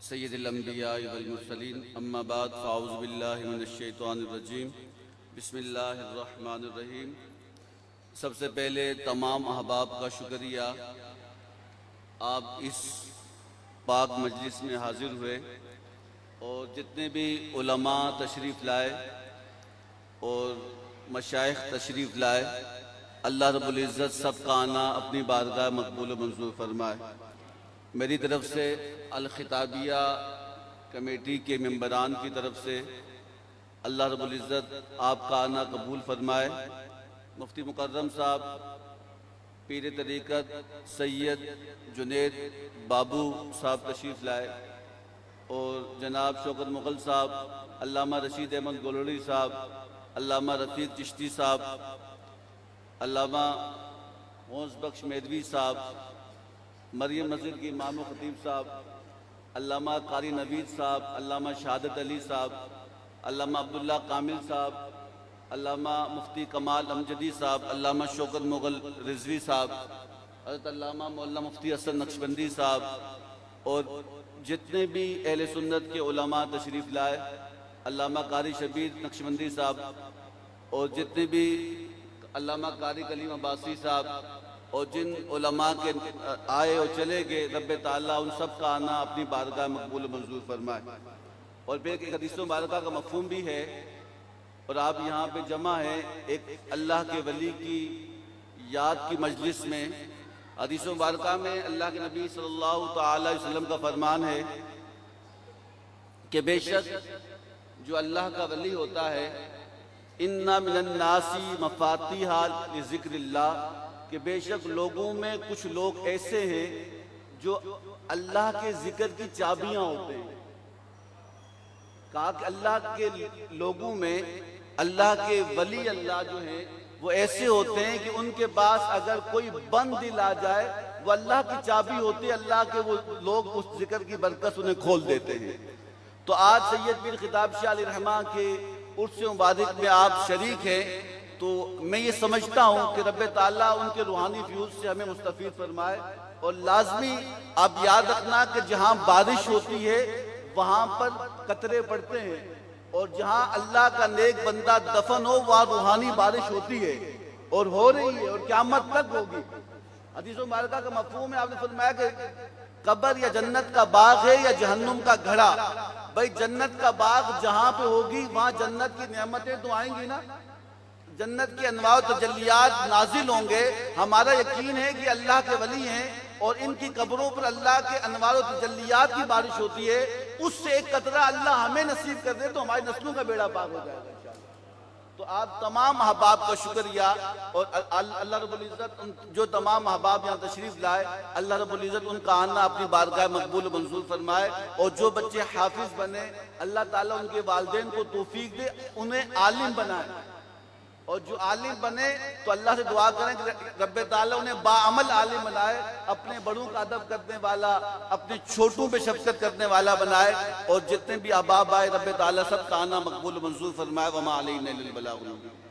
سید الانبیاء والمرسلین اما بعد فاعوذ باللہ من الشیطان الرجیم بسم اللہ الرحمن الرحیم۔ سب سے پہلے تمام احباب کا شکریہ، آپ اس پاک مجلس میں حاضر ہوئے اور جتنے بھی علماء تشریف لائے اور مشائخ تشریف لائے، اللہ رب العزت سب کا آنا اپنی بارگاہ مقبول و منظور فرمائے۔ میری طرف سے الخطابیہ کمیٹی کے ممبران کی طرف سے اللہ رب العزت آپ کا آنا قبول فرمائے۔ مفتی مکرم صاحب، پیر طریقت سید جنید بابو صاحب تشریف لائے اور جناب شوکت مغل صاحب، علامہ رشید احمد گولڑی صاحب، علامہ رفیق چشتی صاحب، علامہ غوث بخش میدوی صاحب، مریم مسجد کی امام و خطیب صاحب، علامہ قاری نوید صاحب، علامہ شہادت علی صاحب، علامہ عبداللہ کامل صاحب، علامہ مفتی کمال امجدی صاحب، علامہ شوکت مغل رضوی صاحب، حضرت علامہ مولانا مفتی حسن نقشبندی صاحب اور جتنے بھی اہل سنت کے علماء تشریف لائے، علامہ قاری شبیر نقشبندی صاحب اور جتنے بھی علامہ قاری کلیم عباسی صاحب اور جن علماء کے آئے اور چلے گئے، رب تعالیٰ ان سب کا آنا اپنی بارگاہ مقبول و منظور فرمائے۔ اور پھر ایک حدیث مبارکہ کا مفہوم بھی ہے، اور آپ یہاں پہ جمع ہیں ایک اللہ کے ولی کی یاد کی مجلس میں۔ حدیث مبارکہ میں اللہ کے نبی صلی اللہ تعالی علیہ وسلم کا فرمان ہے کہ بے شک جو اللہ کا ولی ہوتا ہے، اِنَّ مِنَ النَّاسِ مَفَاتِحَ لِذِكْرِ اللَّهِ، کہ بے شک لوگوں میں کچھ لوگ ایسے ہیں جو اللہ کے ذکر کی چابیاں ہوتے ہیں۔ کہا کہ اللہ کے لوگوں میں اللہ کے ولی اللہ جو ہیں وہ ایسے ہوتے ہیں کہ ان کے پاس اگر کوئی بند دل آ جائے، وہ اللہ کی چابی ہوتی ہے، اللہ کے وہ لوگ اس ذکر کی برکت انہیں کھول دیتے ہیں۔ تو آج سید پیر خطاب شاہ علیہ الرحمہ کے عرس مبارک میں آپ شریک ہیں، تو میں یہ سمجھتا ہوں کہ رب تعالیٰ ان کے روحانی فیوز سے ہمیں مستفید فرمائے۔ اور لازمی آپ یاد رکھنا کہ جہاں بارش ہوتی ہے وہاں پر قطرے پڑتے ہیں، اور جہاں اللہ کا نیک بندہ دفن ہو وہاں روحانی بارش ہوتی ہے اور ہو رہی ہے اور قیامت تک ہوگی۔ حدیث مبارکہ کا مفہوم ہے، آپ نے فرمایا کہ قبر یا جنت کا باغ ہے یا جہنم کا گھڑا۔ بھائی جنت کا باغ جہاں پہ ہوگی وہاں جنت کی نعمتیں تو آئیں گی نا، جنت کے انواع و تجلیات نازل ہوں گے۔ ہمارا یقین ہے کہ اللہ کے ولی ہیں اور ان کی قبروں پر اللہ کے انواع و تجلیات کی بارش ہوتی ہے، اس سے ایک قطرہ اللہ ہمیں نصیب کر دے تو ہماری نسلوں کا بیڑا پاک ہو جائے گا انشاءاللہ۔ تو آپ تمام احباب کا شکریہ، اور اللہ رب العزت جو تمام احباب یہاں تشریف لائے، اللہ رب العزت ان کا آنا اپنی بارگاہ مقبول و منظور فرمائے، اور جو بچے حافظ بنے اللہ تعالیٰ ان کے والدین کو توفیق دے، انہیں عالم بنائے، اور جو عالم بنے تو اللہ سے دعا کریں کہ رب تعالیٰ انہیں باعمل عالم بنائے، اپنے بڑوں کا ادب کرنے والا، اپنے چھوٹوں پہ شفقت کرنے والا بنائے، اور جتنے بھی احباب آئے رب تعالیٰ سب کا آنا مقبول و منظور فرمائے۔ وما علینا الا البلاغ المبین۔